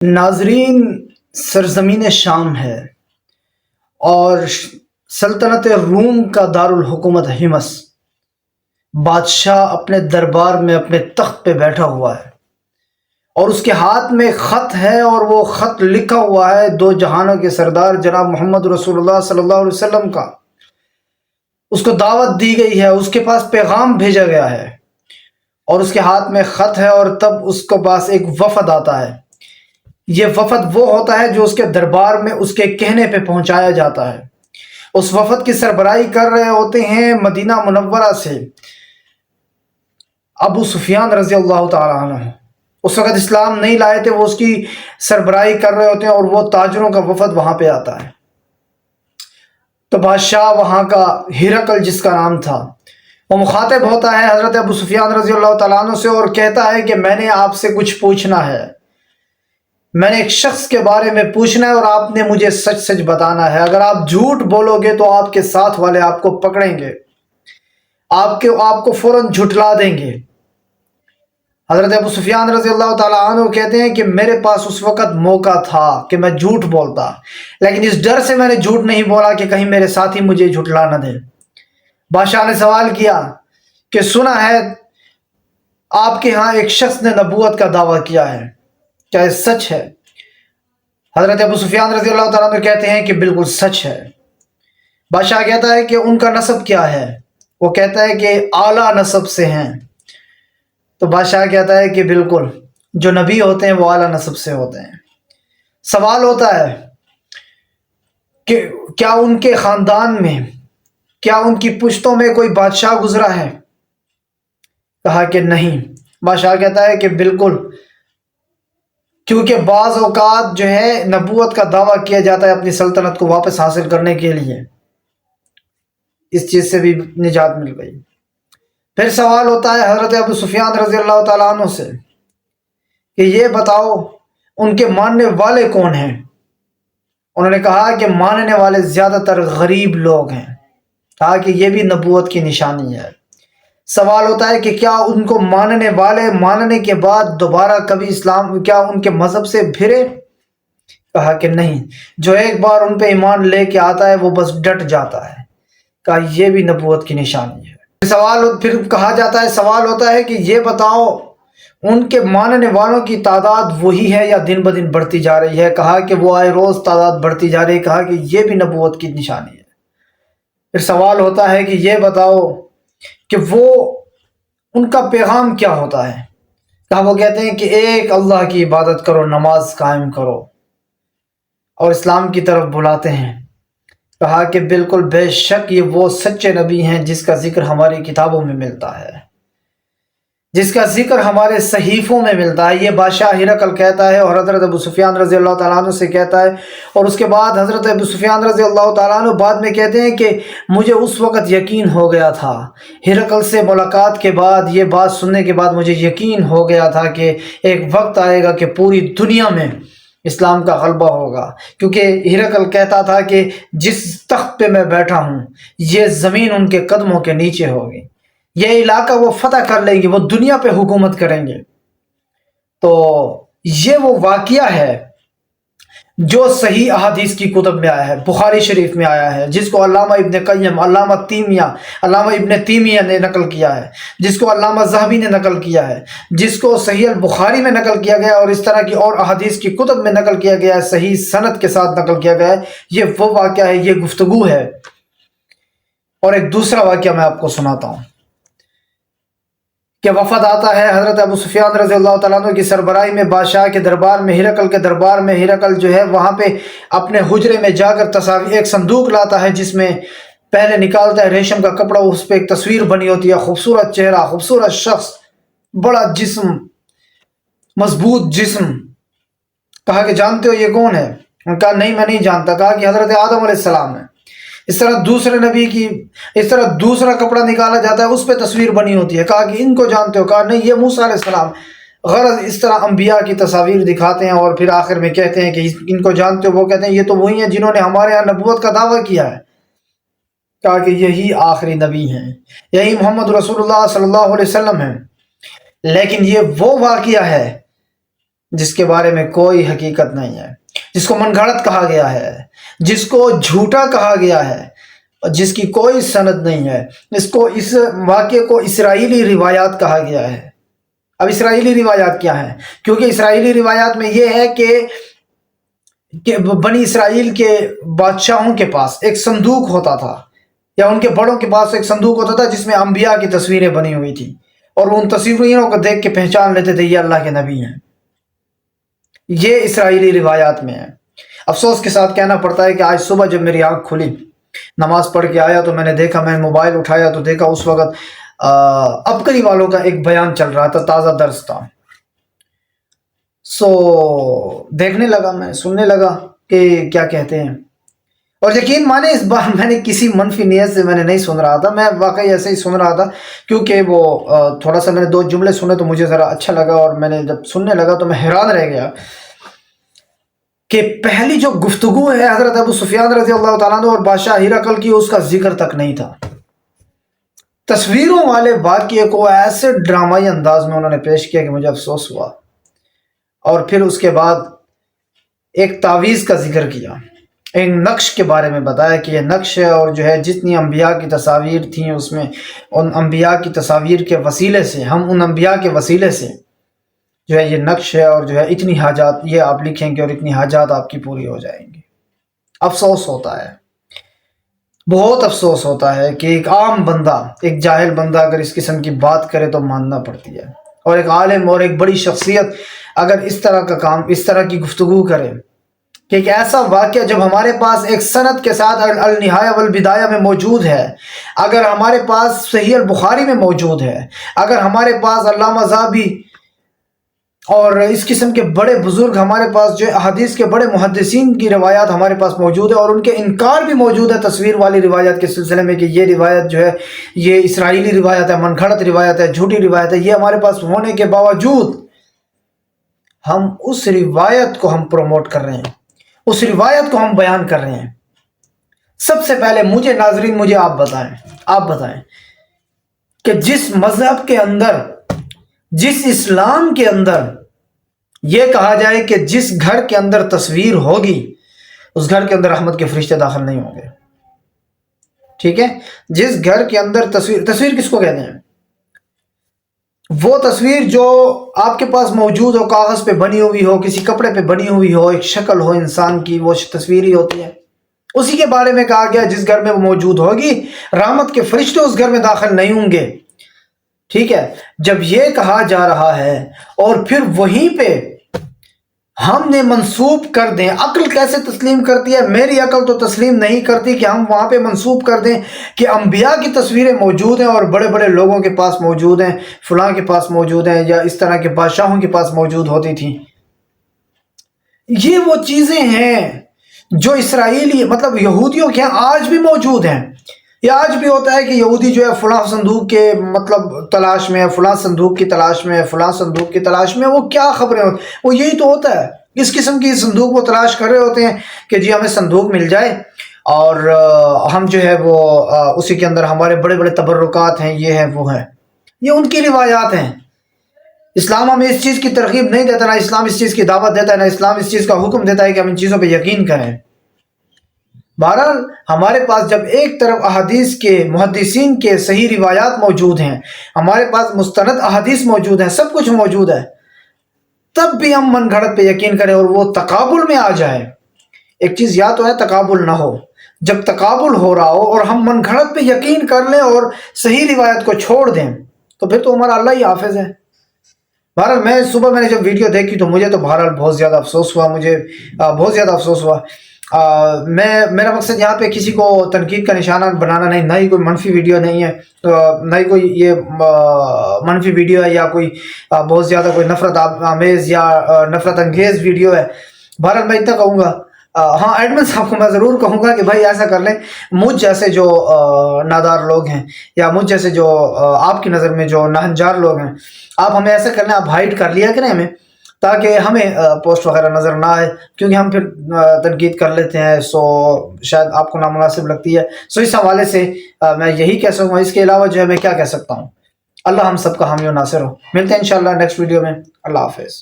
ناظرین، سرزمین شام ہے اور سلطنت روم کا دارالحکومت ہمس۔ بادشاہ اپنے دربار میں اپنے تخت پہ بیٹھا ہوا ہے اور اس کے ہاتھ میں خط ہے، اور وہ خط لکھا ہوا ہے دو جہانوں کے سردار جناب محمد رسول اللہ صلی اللہ علیہ وسلم کا۔ اس کو دعوت دی گئی ہے، اس کے پاس پیغام بھیجا گیا ہے اور اس کے ہاتھ میں خط ہے، اور تب اس کے پاس ایک وفد آتا ہے۔ یہ وفد وہ ہوتا ہے جو اس کے دربار میں اس کے کہنے پہ پہنچایا جاتا ہے۔ اس وفد کی سربراہی کر رہے ہوتے ہیں مدینہ منورہ سے ابو سفیان رضی اللہ تعالیٰ عنہ۔ اس وقت اسلام نہیں لائے تھے، وہ اس کی سربراہی کر رہے ہوتے ہیں، اور وہ تاجروں کا وفد وہاں پہ آتا ہے۔ تو بادشاہ وہاں کا ہرقل جس کا نام تھا، وہ مخاطب ہوتا ہے حضرت ابو سفیان رضی اللہ تعالیٰ عنہ سے اور کہتا ہے کہ میں نے آپ سے کچھ پوچھنا ہے، میں نے ایک شخص کے بارے میں پوچھنا ہے اور آپ نے مجھے سچ سچ بتانا ہے۔ اگر آپ جھوٹ بولو گے تو آپ کے ساتھ والے آپ کو پکڑیں گے، آپ کو فوراً جھٹلا دیں گے۔ حضرت ابو سفیان رضی اللہ تعالیٰ عنہ کہتے ہیں کہ میرے پاس اس وقت موقع تھا کہ میں جھوٹ بولتا، لیکن اس ڈر سے میں نے جھوٹ نہیں بولا کہ کہیں میرے ساتھی مجھے جھٹلا نہ دیں۔ بادشاہ نے سوال کیا کہ سنا ہے آپ کے ہاں ایک شخص نے نبوت کا دعویٰ کیا ہے، کیا یہ سچ ہے؟ حضرت ابو سفیان رضی اللہ تعالیٰ عنہ کہتے ہیں کہ بالکل سچ ہے۔ بادشاہ کہتا ہے کہ ان کا نسب کیا ہے؟ وہ کہتا ہے کہ اعلیٰ نسب سے ہیں۔ تو بادشاہ کہتا ہے کہ بالکل، جو نبی ہوتے ہیں وہ اعلیٰ نسب سے ہوتے ہیں۔ سوال ہوتا ہے کہ کیا ان کے خاندان میں، کیا ان کی پشتوں میں کوئی بادشاہ گزرا ہے؟ کہا کہ نہیں۔ بادشاہ کہتا ہے کہ بالکل، کیونکہ بعض اوقات جو ہے نبوت کا دعویٰ کیا جاتا ہے اپنی سلطنت کو واپس حاصل کرنے کے لیے، اس چیز سے بھی نجات مل گئی۔ پھر سوال ہوتا ہے حضرت ابو سفیان رضی اللہ تعالیٰ عنہ سے کہ یہ بتاؤ ان کے ماننے والے کون ہیں؟ انہوں نے کہا کہ ماننے والے زیادہ تر غریب لوگ ہیں۔ کہا کہ یہ بھی نبوت کی نشانی ہے۔ سوال ہوتا ہے کہ کیا ان کو ماننے والے ماننے کے بعد دوبارہ کبھی اسلام، کیا ان کے مذہب سے پھرے؟ کہا کہ نہیں، جو ایک بار ان پہ ایمان لے کے آتا ہے وہ بس ڈٹ جاتا ہے۔ کہا یہ بھی نبوت کی نشانی ہے۔ پھر کہا جاتا ہے، سوال ہوتا ہے کہ یہ بتاؤ ان کے ماننے والوں کی تعداد وہی ہے یا دن بدن بڑھتی جا رہی ہے؟ کہا کہ وہ آئے روز تعداد بڑھتی جا رہی ہے۔ کہا کہ یہ بھی نبوت کی نشانی ہے۔ پھر سوال ہوتا ہے کہ یہ بتاؤ کہ وہ ان کا پیغام کیا ہوتا ہے؟ کہا وہ کہتے ہیں کہ ایک اللہ کی عبادت کرو، نماز قائم کرو اور اسلام کی طرف بلاتے ہیں۔ کہا کہ بالکل، بے شک یہ وہ سچے نبی ہیں جس کا ذکر ہماری کتابوں میں ملتا ہے، جس کا ذکر ہمارے صحیفوں میں ملتا ہے۔ یہ بادشاہ ہرقل کہتا ہے اور حضرت ابو سفیان رضی اللہ تعالیٰ عنہ سے کہتا ہے، اور اس کے بعد حضرت ابو سفیان رضی اللہ تعالیٰ عنہ بعد میں کہتے ہیں کہ مجھے اس وقت یقین ہو گیا تھا، ہرقل سے ملاقات کے بعد، یہ بات سننے کے بعد مجھے یقین ہو گیا تھا کہ ایک وقت آئے گا کہ پوری دنیا میں اسلام کا غلبہ ہوگا، کیونکہ ہرقل کہتا تھا کہ جس تخت پہ میں بیٹھا ہوں یہ زمین ان کے قدموں کے نیچے ہوگی، یہ علاقہ وہ فتح کر لیں گے، وہ دنیا پہ حکومت کریں گے۔ تو یہ وہ واقعہ ہے جو صحیح احادیث کی کتب میں آیا ہے، بخاری شریف میں آیا ہے، جس کو علامہ ابن قیم، علامہ ابن تیمیہ نے نقل کیا ہے، جس کو علامہ ذہبی نے نقل کیا ہے، جس کو صحیح البخاری میں نقل کیا گیا اور اس طرح کی اور احادیث کی کتب میں نقل کیا گیا ہے، صحیح سند کے ساتھ نقل کیا گیا ہے۔ یہ وہ واقعہ ہے، یہ گفتگو ہے۔ اور ایک دوسرا واقعہ میں آپ کو سناتا ہوں کہ وفد آتا ہے حضرت ابو سفیان رضی اللہ تعالیٰ عنہ کی سربراہی میں بادشاہ کے دربار میں، ہرقل کے دربار میں۔ ہرقل جو ہے وہاں پہ اپنے حجرے میں جا کر تصاویر، ایک صندوق لاتا ہے جس میں پہلے نکالتا ہے ریشم کا کپڑا، اس پہ ایک تصویر بنی ہوتی ہے، خوبصورت چہرہ، خوبصورت شخص، بڑا جسم، مضبوط جسم۔ کہا کہ جانتے ہو یہ کون ہے؟ انہوں نے کہا نہیں، میں نہیں جانتا۔ کہا کہ حضرت آدم علیہ السلام ہے۔ اس طرح دوسرے نبی کی، اس طرح دوسرا کپڑا نکالا جاتا ہے، اس پہ تصویر بنی ہوتی ہے۔ کہا کہ ان کو جانتے ہو؟ کہا نہیں، یہ موسیٰ علیہ السلام۔ غرض اس طرح انبیاء کی تصاویر دکھاتے ہیں اور پھر آخر میں کہتے ہیں کہ ان کو جانتے ہو؟ وہ کہتے ہیں یہ تو وہی ہیں جنہوں نے ہمارے یہاں نبوت کا دعویٰ کیا ہے۔ کہا کہ یہی آخری نبی ہیں، یہی محمد رسول اللہ صلی اللہ علیہ وسلم ہیں۔ لیکن یہ وہ واقعہ ہے جس کے بارے میں کوئی حقیقت نہیں ہے، جس کو من گھڑت کہا گیا ہے، جس کو جھوٹا کہا گیا ہے، اور جس کی کوئی سند نہیں ہے، اس واقعے کو اسرائیلی روایات کہا گیا ہے۔ اب اسرائیلی روایات کیا ہیں؟ کیونکہ اسرائیلی روایات میں یہ ہے کہ بنی اسرائیل کے بادشاہوں کے پاس ایک صندوق ہوتا تھا، یا ان کے بڑوں کے پاس ایک صندوق ہوتا تھا جس میں انبیاء کی تصویریں بنی ہوئی تھی، اور ان تصویروں کو دیکھ کے پہچان لیتے تھے یہ اللہ کے نبی ہیں۔ یہ اسرائیلی روایات میں ہے۔ افسوس کے ساتھ کہنا پڑتا ہے کہ آج صبح جب میری آنکھ کھلی، نماز پڑھ کے آیا تو میں نے دیکھا، میں موبائل اٹھایا تو دیکھا اس وقت عبقری والوں کا ایک بیان چل رہا تھا، تازہ درس تھا۔ دیکھنے لگا، میں سننے لگا کہ کیا کہتے ہیں، اور یقین مانے اس بار میں نے کسی منفی نیت سے میں نے نہیں سن رہا تھا، میں واقعی ایسے ہی سن رہا تھا، کیونکہ وہ تھوڑا سا میں نے 2 جملے سنے تو مجھے ذرا اچھا لگا، اور میں نے جب سننے لگا تو میں حیران رہ گیا کہ پہلی جو گفتگو ہے حضرت ابو سفیان رضی اللہ تعالیٰ عنہ اور بادشاہ ہرقل کی، اس کا ذکر تک نہیں تھا۔ تصویروں والے واقعے کو ایسے ڈرامائی انداز میں انہوں نے پیش کیا کہ مجھے افسوس ہوا، اور پھر اس کے بعد ایک تعویذ کا ذکر کیا، ایک نقش کے بارے میں بتایا کہ یہ نقش ہے، اور جو ہے جتنی انبیاء کی تصاویر تھیں اس میں، ان انبیاء کی تصاویر کے وسیلے سے، ہم ان انبیاء کے وسیلے سے جو ہے یہ نقش ہے، اور جو ہے اتنی حاجات یہ آپ لکھیں گے اور اتنی حاجات آپ کی پوری ہو جائیں گی۔ افسوس ہوتا ہے، بہت افسوس ہوتا ہے کہ ایک عام بندہ، ایک جاہل بندہ اگر اس قسم کی بات کرے تو ماننا پڑتی ہے، اور ایک عالم اور ایک بڑی شخصیت اگر اس طرح کا کام، اس طرح کی گفتگو کرے کہ ایک ایسا واقعہ جب ہمارے پاس ایک سند کے ساتھ النہایہ والبدایہ میں موجود ہے، اگر ہمارے پاس صحیح البخاری میں موجود ہے، اگر ہمارے پاس علامہ ذہبی اور اس قسم کے بڑے بزرگ ہمارے پاس جو احادیث کے بڑے محدثین کی روایات ہمارے پاس موجود ہے، اور ان کے انکار بھی موجود ہے تصویر والی روایات کے سلسلے میں کہ یہ روایت جو ہے یہ اسرائیلی روایت ہے، من گھڑت روایت ہے، جھوٹی روایت ہے، یہ ہمارے پاس ہونے کے باوجود ہم اس روایت کو ہم پروموٹ کر رہے ہیں، اس روایت کو ہم بیان کر رہے ہیں۔ سب سے پہلے مجھے ناظرین، مجھے آپ بتائیں کہ جس مذہب کے اندر، جس اسلام کے اندر یہ کہا جائے کہ جس گھر کے اندر تصویر ہوگی اس گھر کے اندر رحمت کے فرشتے داخل نہیں ہوں گے، ٹھیک ہے؟ جس گھر کے اندر تصویر کس کو کہتے ہیں؟ وہ تصویر جو آپ کے پاس موجود ہو، کاغذ پہ بنی ہوئی ہو، کسی کپڑے پہ بنی ہوئی ہو، ایک شکل ہو انسان کی، وہ تصویر ہی ہوتی ہے۔ اسی کے بارے میں کہا گیا جس گھر میں وہ موجود ہوگی رحمت کے فرشتے اس گھر میں داخل نہیں ہوں گے، ٹھیک ہے؟ جب یہ کہا جا رہا ہے اور پھر وہیں پہ ہم نے منسوب کر دیں، عقل کیسے تسلیم کرتی ہے؟ میری عقل تو تسلیم نہیں کرتی کہ ہم وہاں پہ منسوب کر دیں کہ انبیاء کی تصویریں موجود ہیں اور بڑے بڑے لوگوں کے پاس موجود ہیں، فلاں کے پاس موجود ہیں، یا اس طرح کے بادشاہوں کے پاس موجود ہوتی تھیں۔ یہ وہ چیزیں ہیں جو اسرائیلی مطلب یہودیوں کے ہاں آج بھی موجود ہیں۔ یہ آج بھی ہوتا ہے کہ یہودی جو ہے فلاں صندوق کے مطلب تلاش میں ہے، فلاں صندوق کی تلاش میں ہے، فلاں صندوق کی تلاش میں، وہ کیا خبریں ہوتی ہیں؟ وہ یہی تو ہوتا ہے، اس قسم کی صندوق وہ تلاش کر رہے ہوتے ہیں کہ جی ہمیں صندوق مل جائے، اور ہم جو ہے وہ اسی کے اندر ہمارے بڑے بڑے تبرکات ہیں، یہ ہیں وہ ہیں۔ یہ ان کی روایات ہیں۔ اسلام ہمیں اس چیز کی ترغیب نہیں دیتا، نہ اسلام اس چیز کی دعوت دیتا ہے، نہ اسلام اس چیز کا حکم دیتا ہے کہ ہم ان چیزوں پہ یقین کریں۔ بہرحال ہمارے پاس جب ایک طرف احادیث کے محدثین کے صحیح روایات موجود ہیں، ہمارے پاس مستند احادیث موجود ہیں، سب کچھ موجود ہے، تب بھی ہم من گھڑت پہ یقین کریں اور وہ تقابل میں آ جائے۔ ایک چیز یا تو ہے تقابل نہ ہو، جب تقابل ہو رہا ہو اور ہم من گھڑت پہ یقین کر لیں اور صحیح روایت کو چھوڑ دیں تو پھر تو ہمارا اللہ ہی حافظ ہے۔ بہرحال میں نے جب ویڈیو دیکھی تو مجھے تو بہرحال بہت زیادہ افسوس ہوا، مجھے بہت زیادہ افسوس ہوا۔ میرا مقصد یہاں پہ کسی کو تنقید کا نشانہ بنانا نہیں، نہ ہی کوئی منفی ویڈیو نہیں ہے، نہ ہی کوئی یہ منفی ویڈیو ہے یا کوئی بہت زیادہ کوئی نفرت آمیز یا نفرت انگیز ویڈیو ہے۔ بہرحال میں اتنا کہوں گا، ہاں ایڈمن صاحب کو میں ضرور کہوں گا کہ بھائی ایسا کر لیں، مجھ جیسے جو نادار لوگ ہیں یا مجھ جیسے جو آپ کی نظر میں جو ناہنجار لوگ ہیں، آپ ہمیں ایسا کر لیں، آپ ہائڈ کر لیا کریں ہمیں، تاکہ ہمیں پوسٹ وغیرہ نظر نہ آئے، کیونکہ ہم پھر تنقید کر لیتے ہیں، سو شاید آپ کو نامناسب لگتی ہے۔ سو اس حوالے سے میں یہی کہہ سکوں گا، اس کے علاوہ جو ہے میں کیا کہہ سکتا ہوں۔ اللہ ہم سب کا حامی و ناصر ہو۔ ملتے ہیں انشاءاللہ نیکسٹ ویڈیو میں۔ اللہ حافظ۔